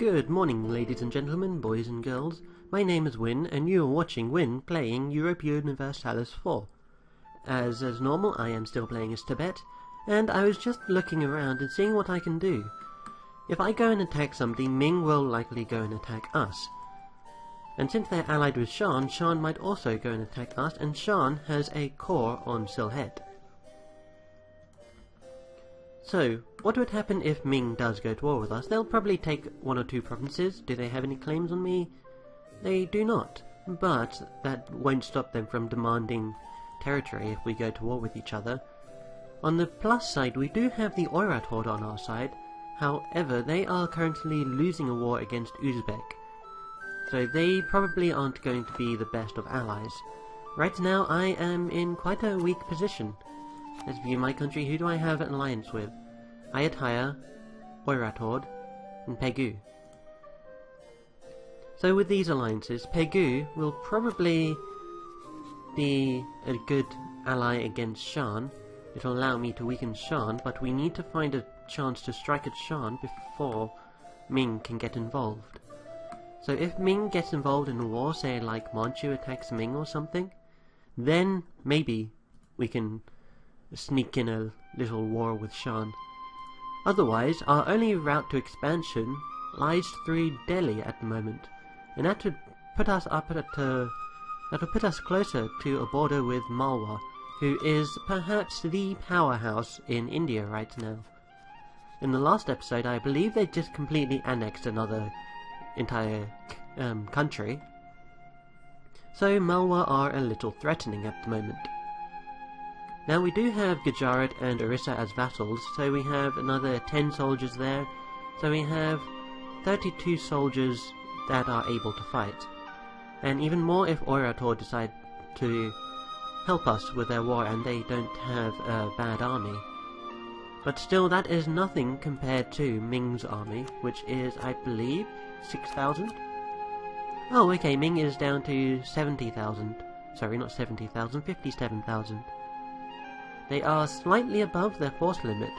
Good morning, ladies and gentlemen, boys and girls. My name is Wynn, and you are watching Wynn playing Europa Universalis IV. As normal, I am still playing as Tibet, and I was just looking around and seeing what I can do. If I go and attack something, Ming will likely go and attack us. And since they're allied with Shan, Shan might also go and attack us, and Shan has a core on Sylhet. So, what would happen if Ming does go to war with us? They'll probably take one or two provinces. Do they have any claims on me? They do not, but that won't stop them from demanding territory if we go to war with each other. On the plus side, we do have the Oirat Horde on our side. However, they are currently losing a war against Uzbek, so they probably aren't going to be the best of allies. Right now, I am in quite a weak position. Let's view my country. Who do I have an alliance with? Ayutthaya, Oirat Horde, and Pegu. So with these alliances, Pegu will probably be a good ally against Shan. It will allow me to weaken Shan, but we need to find a chance to strike at Shan before Ming can get involved. So if Ming gets involved in a war, say like Manchu attacks Ming or something, then maybe we can sneak in a little war with Shan. Otherwise, our only route to expansion lies through Delhi at the moment, and that would put us closer to a border with Malwa, who is perhaps the powerhouse in India right now. In the last episode, I believe they just completely annexed another entire country, so Malwa are a little threatening at the moment. Now we do have Gujarat and Orissa as vassals, so we have another 10 soldiers there, so we have 32 soldiers that are able to fight, and even more if Oirat Horde decide to help us with their war and they don't have a bad army. But still, that is nothing compared to Ming's army, which is, I believe, 6,000? Oh, okay, Ming is down to 70,000. Sorry, not 70,000, 57,000. They are slightly above their force limit.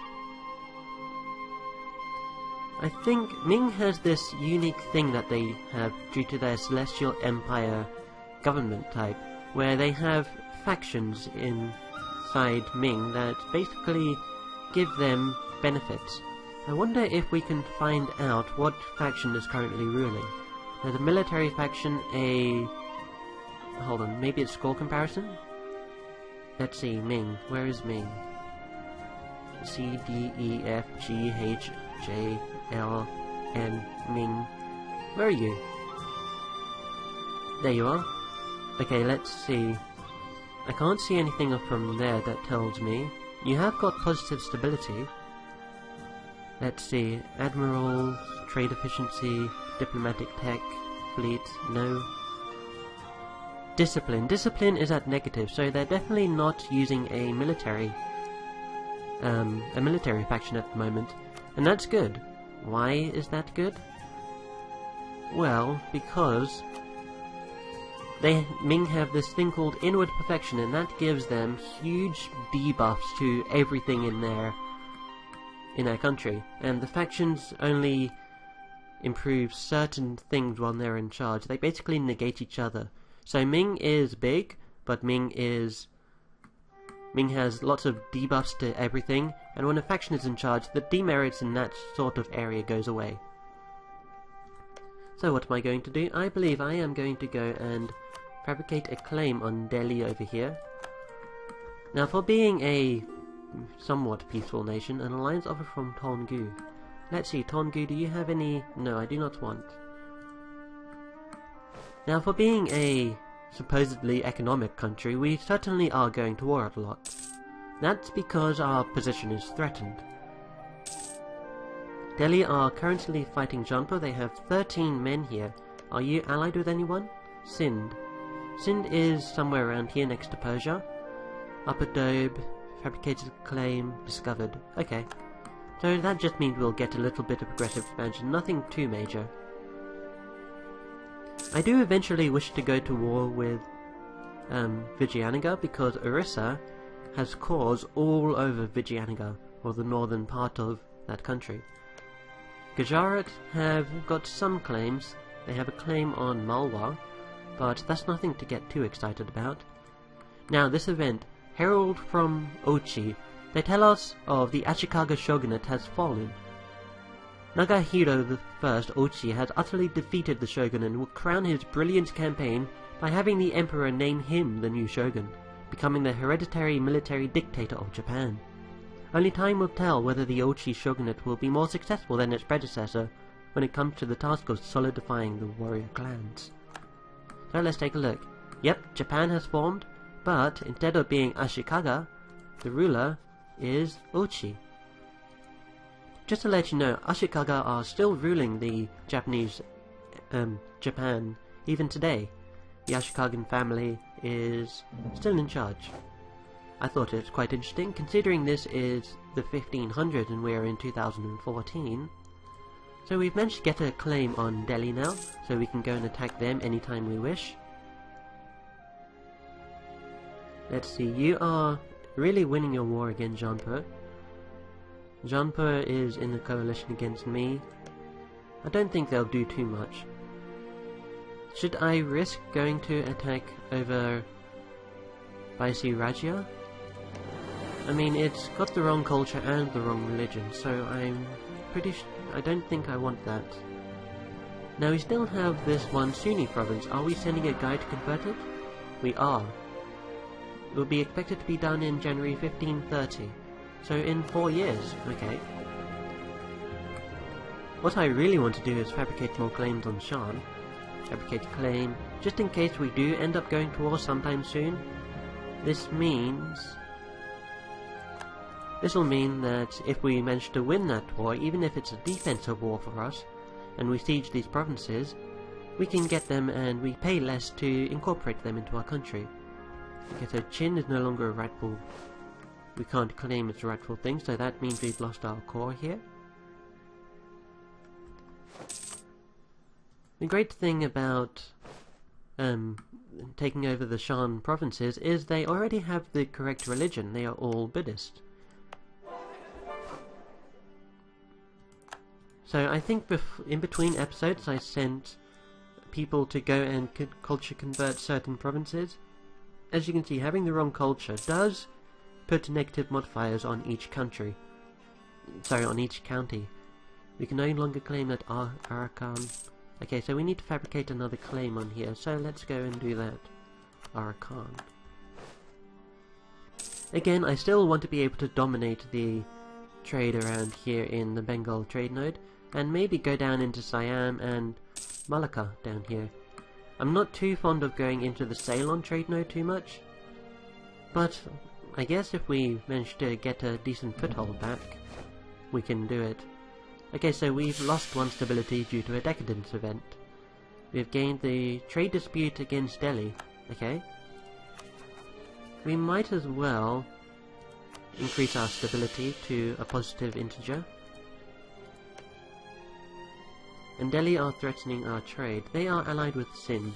I think Ming has this unique thing that they have due to their Celestial Empire government type, where they have factions inside Ming that basically give them benefits. I wonder if we can find out what faction is currently ruling. There's a military faction, hold on, maybe it's score comparison? Let's see, Ming. Where is Ming? C, D, E, F, G, H, J, L, N, Ming. Where are you? There you are. Okay, let's see. I can't see anything from there that tells me. You have got positive stability. Let's see. Admirals, trade efficiency, diplomatic tech, fleet, no. Discipline. Discipline is at negative, so they're definitely not using a military faction at the moment, and that's good. Why is that good? Well, because Ming have this thing called inward perfection, and that gives them huge debuffs to everything in their country, and the factions only improve certain things while they're in charge. They basically negate each other. So Ming is big, but Ming has lots of debuffs to everything, and when a faction is in charge, the demerits in that sort of area goes away. So what am I going to do? I believe I am going to go and fabricate a claim on Delhi over here. Now, for being a somewhat peaceful nation, an alliance offer from Tongu. Let's see, Tongu, do you have any? No, I do not want. Now, for being a supposedly economic country, we certainly are going to war a lot. That's because our position is threatened. Delhi are currently fighting Jaunpur. They have 13 men here. Are you allied with anyone? Sind. Sind is somewhere around here next to Persia. Upper Doab, fabricated claim, discovered. Okay. So that just means we'll get a little bit of progressive expansion, nothing too major. I do eventually wish to go to war with Vijayanagara, because Orissa has cores all over Vijayanagara, or the northern part of that country. Gujarat have got some claims. They have a claim on Malwa, but that's nothing to get too excited about. Now this event, Herald from Ochi, they tell us of the Ashikaga shogunate has fallen. Nagahiro I Ochi has utterly defeated the shogun and will crown his brilliant campaign by having the emperor name him the new shogun, becoming the hereditary military dictator of Japan. Only time will tell whether the Ochi shogunate will be more successful than its predecessor when it comes to the task of solidifying the warrior clans. So let's take a look. Yep, Japan has formed, but instead of being Ashikaga, the ruler is Ochi. Just to let you know, Ashikaga are still ruling the Japanese Japan even today. The Ashikagan family is still in charge. I thought it was quite interesting, considering this is the 1500 and we're in 2014. So we've managed to get a claim on Delhi now, so we can go and attack them anytime we wish. Let's see, you are really winning your war against Jaunpur. Jaunpur is in a coalition against me. I don't think they'll do too much. Should I risk going to attack over Vaisi Rajya? I mean, it's got the wrong culture and the wrong religion, so I'm pretty I don't think I want that. Now we still have this one Sunni province. Are we sending a guy to convert it? We are. It will be expected to be done in January 1530. So in 4 years, okay. What I really want to do is fabricate more claims on Shan. Fabricate a claim, just in case we do end up going to war sometime soon. This will mean that if we manage to win that war, even if it's a defensive war for us, and we siege these provinces, we can get them and we pay less to incorporate them into our country. Okay, so Chin is no longer a rightful... we can't claim it's a rightful thing, so that means we've lost our core here. The great thing about taking over the Shan provinces is they already have the correct religion. They are all Buddhist. So I think in between episodes I sent people to go and culture convert certain provinces. As you can see, having the wrong culture does put negative modifiers on each country. Sorry, on each county. We can no longer claim that Arakan. Okay, so we need to fabricate another claim on here, so let's go and do that. Arakan. Again, I still want to be able to dominate the trade around here in the Bengal trade node, and maybe go down into Siam and Malacca down here. I'm not too fond of going into the Ceylon trade node too much, but I guess if we manage to get a decent foothold back, we can do it. Okay, so we've lost one stability due to a decadence event. We've gained the trade dispute against Delhi. Okay. We might as well increase our stability to a positive integer. And Delhi are threatening our trade. They are allied with Sindh.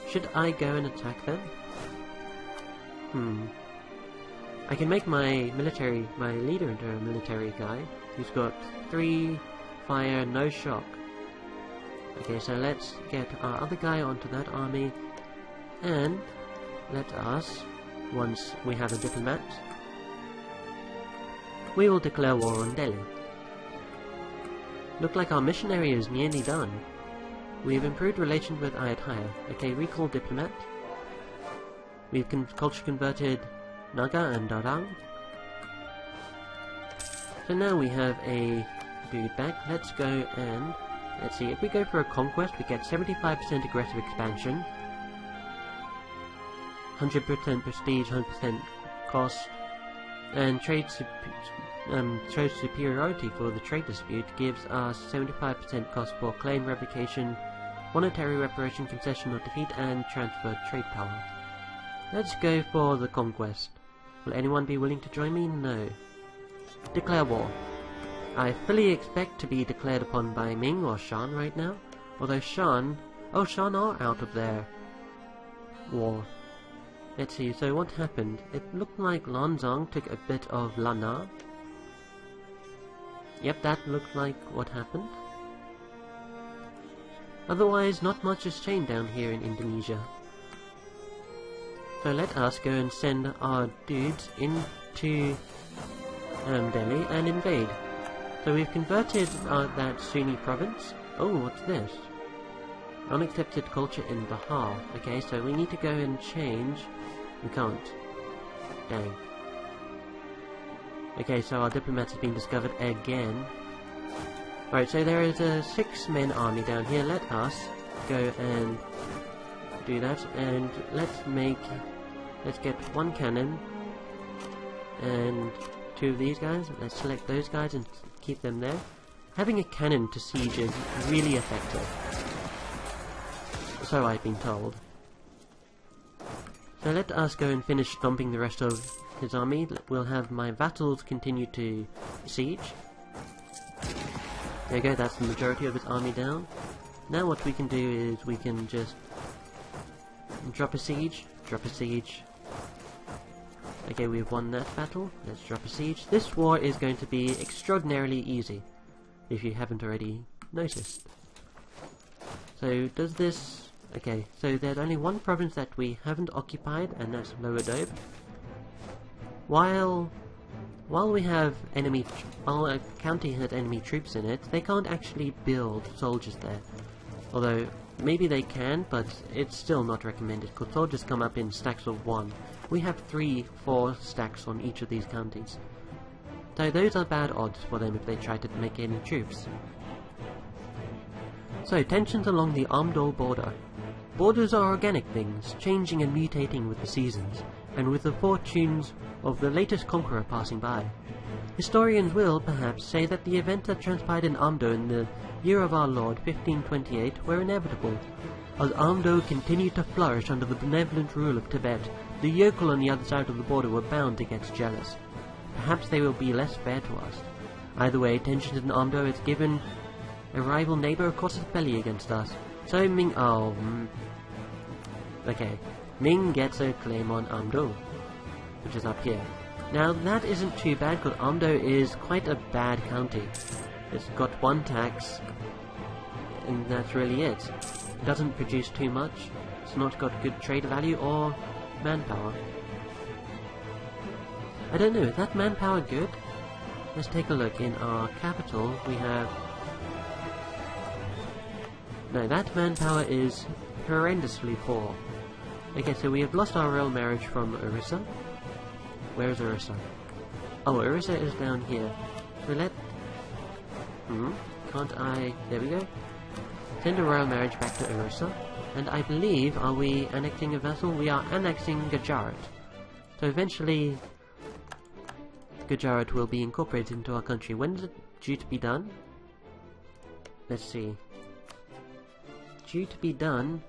Should I go and attack them? I can make my leader into a military guy who's got 3 fire, no shock. Okay, so let's get our other guy onto that army, and let us, once we have a diplomat, we will declare war on Delhi. Look like our missionary is nearly done. We've improved relations with Ayutthaya. Okay, recall diplomat. We've culture converted Naga and Darang. So now we have a dude back. Let's go and let's see, if we go for a conquest we get 75% aggressive expansion, 100% prestige, 100% cost, and trade superiority for the trade dispute gives us 75% cost for claim revocation, monetary reparation, concession or defeat, and transfer trade power. Let's go for the conquest. Will anyone be willing to join me? No. Declare war. I fully expect to be declared upon by Ming or Shan right now, although Shan are out of their war. Let's see, so what happened? It looked like Lanzang took a bit of Lana. Yep, that looked like what happened. Otherwise, not much has changed down here in Indonesia. So let us go and send our dudes into Delhi and invade. So we've converted that Sunni province. Oh, what's this? Unaccepted culture in Bihar. Okay, so we need to go and change. We can't. Dang. Okay, so our diplomat has been discovered again. Alright, so there is a 6-man army down here. Let us go and do that, and let's get 1 cannon and 2 of these guys. Let's select those guys and keep them there. Having a cannon to siege is really effective, so I've been told. So let us go and finish stomping the rest of his army. We'll have my vassals continue to siege. There you go, that's the majority of his army down. Now what we can do is we can just drop a siege, drop a siege. Okay, we've won that battle. Let's drop a siege. This war is going to be extraordinarily easy, if you haven't already noticed. So does this... Okay, so there's only 1 province that we haven't occupied, and that's Lower Dobe. While we have while a county has enemy troops in it, they can't actually build soldiers there. Although, maybe they can, but it's still not recommended, because soldiers come up in stacks of 1. We have 3-4 stacks on each of these counties. So those are bad odds for them if they try to make any troops. So, tensions along the Amdol border. Borders are organic things, changing and mutating with the seasons, and with the fortunes of the latest conqueror passing by. Historians will, perhaps, say that the events that transpired in Amdo in the year of our Lord 1528 were inevitable. As Amdo continued to flourish under the benevolent rule of Tibet, the yokel on the other side of the border were bound to get jealous. Perhaps they will be less fair to us. Either way, tensions in Amdo has given a rival neighbour a casus belli against us. So Ming... okay. Ming gets a claim on Amdo, which is up here. Now that isn't too bad, because Amdo is quite a bad county. It's got 1 tax, and that's really it. It doesn't produce too much. It's not got good trade value or manpower. I don't know, is that manpower good? Let's take a look. In our capital we have... No, that manpower is horrendously poor. Okay, so we have lost our royal marriage from Orissa. Where is Orissa? Oh, Orissa is down here. So let... Can't I... There we go. Send a royal marriage back to Orissa. And I believe, are we annexing a vassal? We are annexing Gujarat. So eventually, Gujarat will be incorporated into our country. When is it due to be done? Let's see. Due to be done...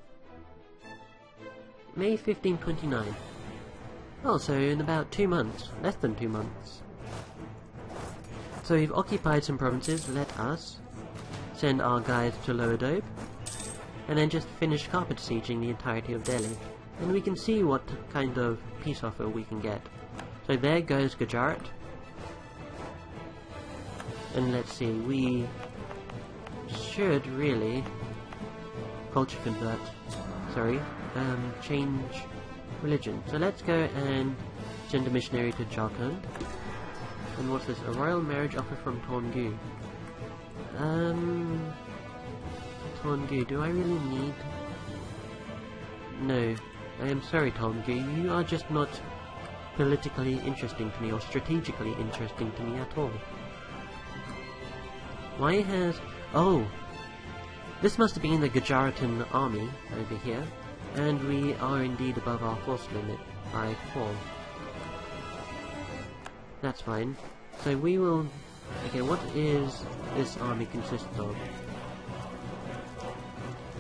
May 1529. Oh, so in about 2 months. Less than 2 months. So we've occupied some provinces. Let us send our guys to Lower Dobe, and then just finish carpet sieging the entirety of Delhi. And we can see what kind of peace offer we can get. So there goes Gujarat. And let's see, we should really culture convert. Sorry. Change religion. So let's go and send a missionary to Jharkhand. And what's this? A royal marriage offer from Taungu. Taungu, do I really need... No. I am sorry, Taungu. You are just not politically interesting to me, or strategically interesting to me at all. Why has... Oh! This must have been the Gujaratan army over here. And we are indeed above our force limit by 4. That's fine. So we will... Okay, what is this army consist of?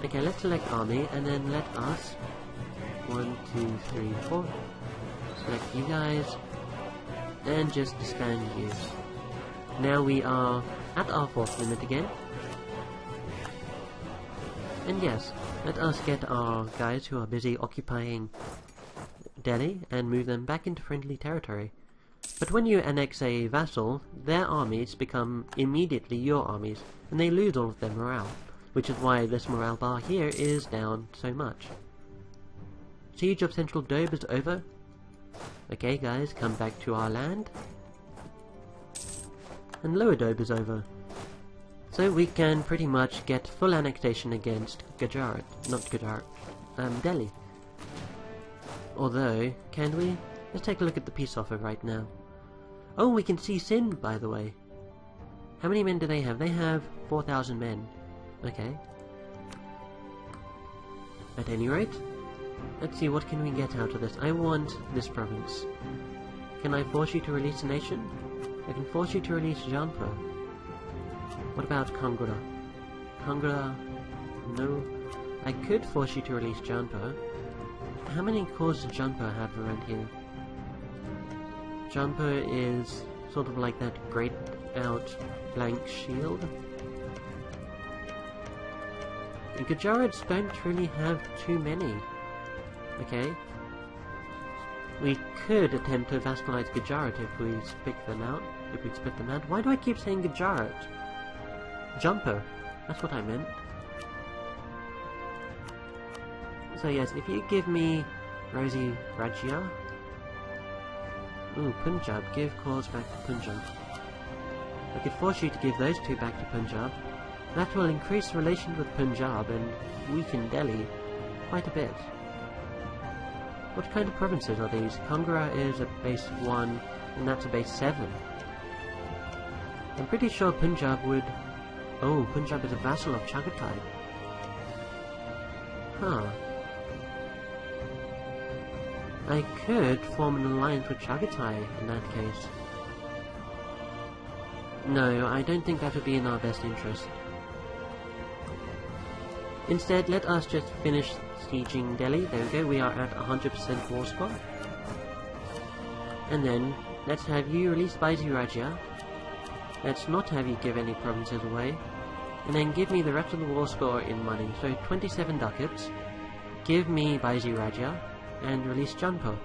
Okay, let's select army, and then let us... 1, 2, 3, 4. Select you guys, and just disband you. Now we are at our force limit again. And yes, let us get our guys who are busy occupying Delhi and move them back into friendly territory. But when you annex a vassal, their armies become immediately your armies, and they lose all of their morale, which is why this morale bar here is down so much. Siege of Central Dobe is over. Okay guys, come back to our land. And Lower Dobe is over. So we can pretty much get full annexation against Gujarat, not Gujarat, Delhi. Although, can we? Let's take a look at the peace offer right now. Oh, we can see Sindh, by the way. How many men do they have? They have 4,000 men. Okay. At any rate, let's see, what can we get out of this? I want this province. Can I force you to release a nation? I can force you to release Jaunpur. What about Kangra? Kangra... no. I could force you to release Jaunpur. How many cores does Jaunpur have around here? Jaunpur is sort of like that grayed out blank shield. The Gujarats don't really have too many. Okay. We could attempt to vassalize Gujarat if we split them out. Why do I keep saying Gujarat? Jaunpur. That's what I meant. So yes, if you give me Rosie Rajya. Ooh, Punjab. Give cores back to Punjab. I could force you to give those two back to Punjab. That will increase relations with Punjab and weaken Delhi quite a bit. What kind of provinces are these? Kangra is a base 1 and that's a base 7. I'm pretty sure Punjab would... oh, Punjab is a vassal of Chagatai. Huh. I could form an alliance with Chagatai in that case. No, I don't think that would be in our best interest. Instead, let us just finish sieging Delhi. There we go, we are at 100% war score. And then, let's have you release Baisi Rajya. Let's not have you give any provinces away. And then give me the rest of the war score in money. So 27 ducats. Give me Baisi Rajya. And release Jaunpur.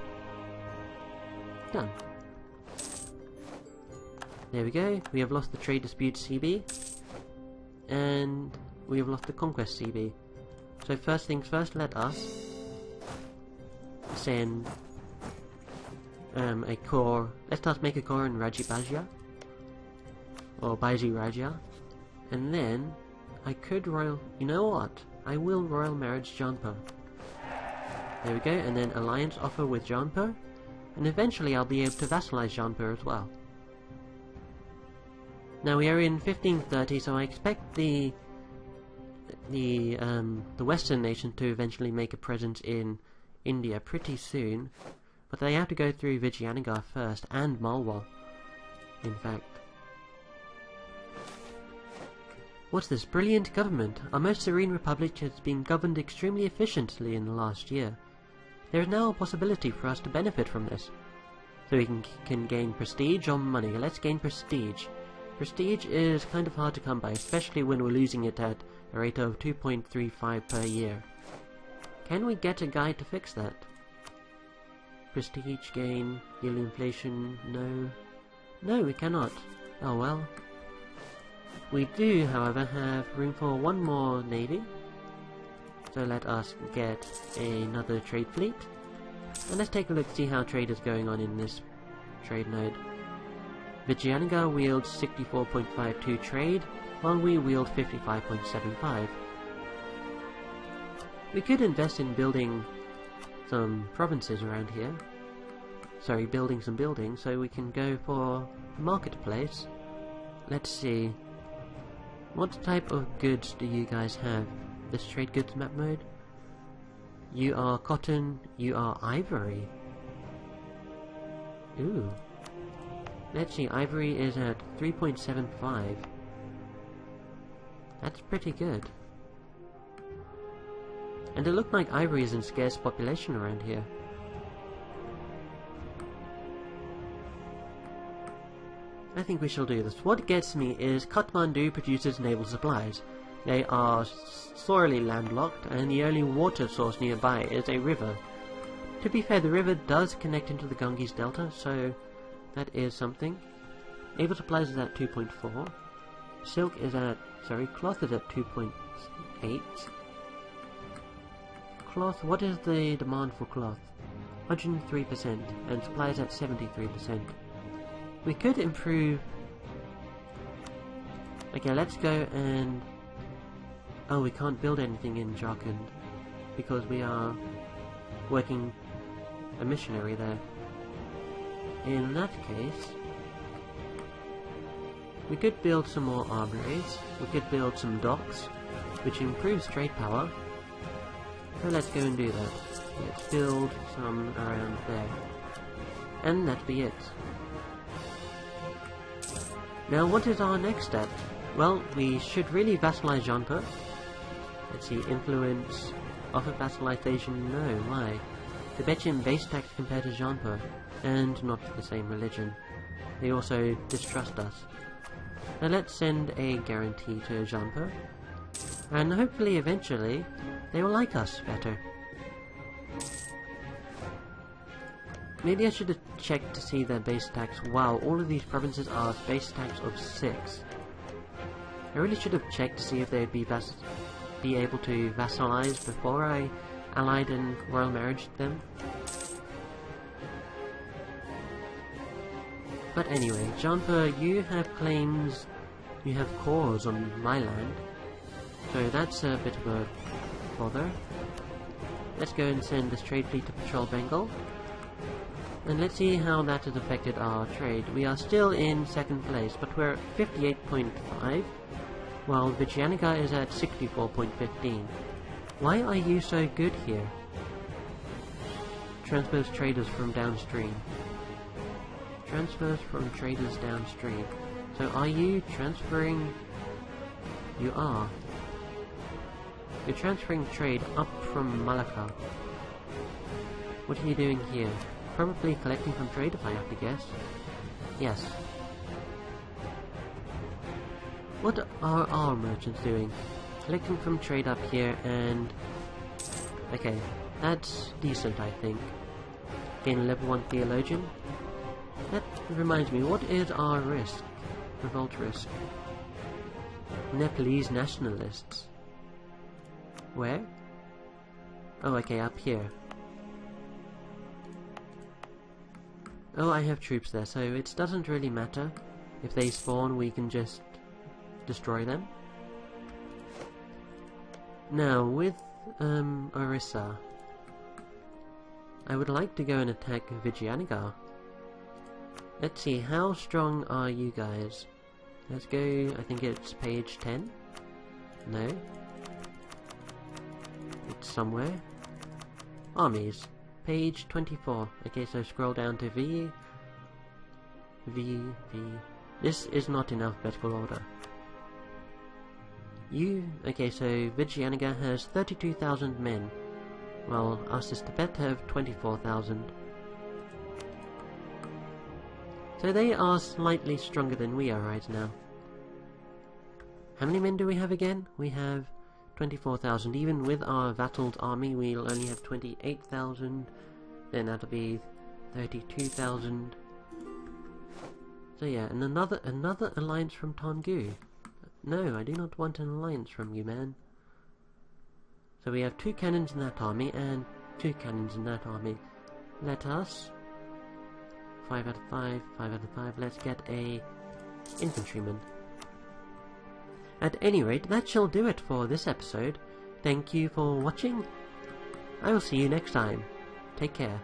Done. There we go. We have lost the trade dispute CB. And we have lost the conquest CB. So first things first, let us send a core. Let us make a core in Rajibajia. Or Baisi Rajya. And then I could royal... you know what? I will royal marriage Jaunpur. There we go, and then alliance offer with Jaunpur, and eventually I'll be able to vassalize Jaunpur as well. Now we are in 1530, so I expect the Western nation to eventually make a presence in India pretty soon, but they have to go through Vijayanagar first, and Malwa, in fact. What's this? Brilliant government! Our most serene republic has been governed extremely efficiently in the last year. There is now a possibility for us to benefit from this. So we can gain prestige or money. Let's gain prestige. Prestige is kind of hard to come by, especially when we're losing it at a rate of 2.35 per year. Can we get a guide to fix that? Prestige gain, yearly inflation, no. No, we cannot. Oh well. We do, however, have room for one more navy. So let us get another trade fleet. And let's take a look, see how trade is going on in this trade node. Vijayanagar wields 64.52 trade, while we wield 55.75. We could invest in building some provinces around here. Sorry, building some buildings, so we can go for the marketplace. Let's see. What type of goods do you guys have? This trade goods map mode? You are cotton, you are ivory. Ooh. Let's see, ivory is at 3.75. That's pretty good. And it looked like ivory is in scarce population around here. I think we shall do this. What gets me is Kathmandu produces naval supplies. They are sorely landlocked, and the only water source nearby is a river. To be fair, the river does connect into the Ganges Delta, so that is something. Naval supplies is at 2.4. Silk is at Sorry, cloth is at 2.8. Cloth, what is the demand for cloth? 103%, and supply is at 73%. We could improve... Okay, let's go and... Oh, we can't build anything in Jharkhand, because we are working a missionary there. In that case, we could build some more armories, we could build some docks, which improves trade power. So let's go and do that. Let's build some around there. And that'd be it. Now what is our next step? Well, we should really vassalize Jaunpur. Let's see, influence, offer vassalization, no, why? Tibetan base tax compared to Jaunpur, and not the same religion. They also distrust us. Now let's send a guarantee to Jaunpur, and hopefully eventually they will like us better. Maybe I should have checked to see their base tax. Wow, all of these provinces are base tax of 6. I really should have checked to see if they'd be able to vassalize before I allied and royal marriage them. But anyway, Jaunpur, you have claims, you have cores on my land, so that's a bit of a bother. Let's go and send this trade fleet to patrol Bengal, and let's see how that has affected our trade. We are still in 2nd place, but we're at 58.5, while Vijayanagar is at 64.15. Why are you so good here? Transfers traders from downstream. Transfers from traders downstream. So are you transferring... You are. You're transferring trade up from Malacca. What are you doing here? Probably collecting from trade, if I have to guess. Yes. What are our merchants doing? Collecting from trade up here, and... Okay, that's decent, I think. Gain a level 1 theologian. That reminds me, what is our risk? Revolt risk. Nepalese nationalists. Where? Oh, okay, up here. Oh, I have troops there, so it doesn't really matter. If they spawn, we can just destroy them. Now, with Orissa, I would like to go and attack Vijayanagar. Let's see, how strong are you guys? Let's go, I think it's page 10? No? It's somewhere. Armies. Page 24. Okay, so scroll down to V. This is not in alphabetical order. Okay, so Vijayanagar has 32,000 men, while us as Tibet have 24,000. So they are slightly stronger than we are right now. How many men do we have again? We have 24,000. Even with our vassaled army, we'll only have 28,000. Then that'll be 32,000. So yeah, and another alliance from Tongu. No, I do not want an alliance from you, man. So we have 2 cannons in that army and 2 cannons in that army. Let us 5 out of 5, 5 out of 5. Let's get a infantryman. At any rate, that shall do it for this episode. Thank you for watching. I will see you next time. Take care.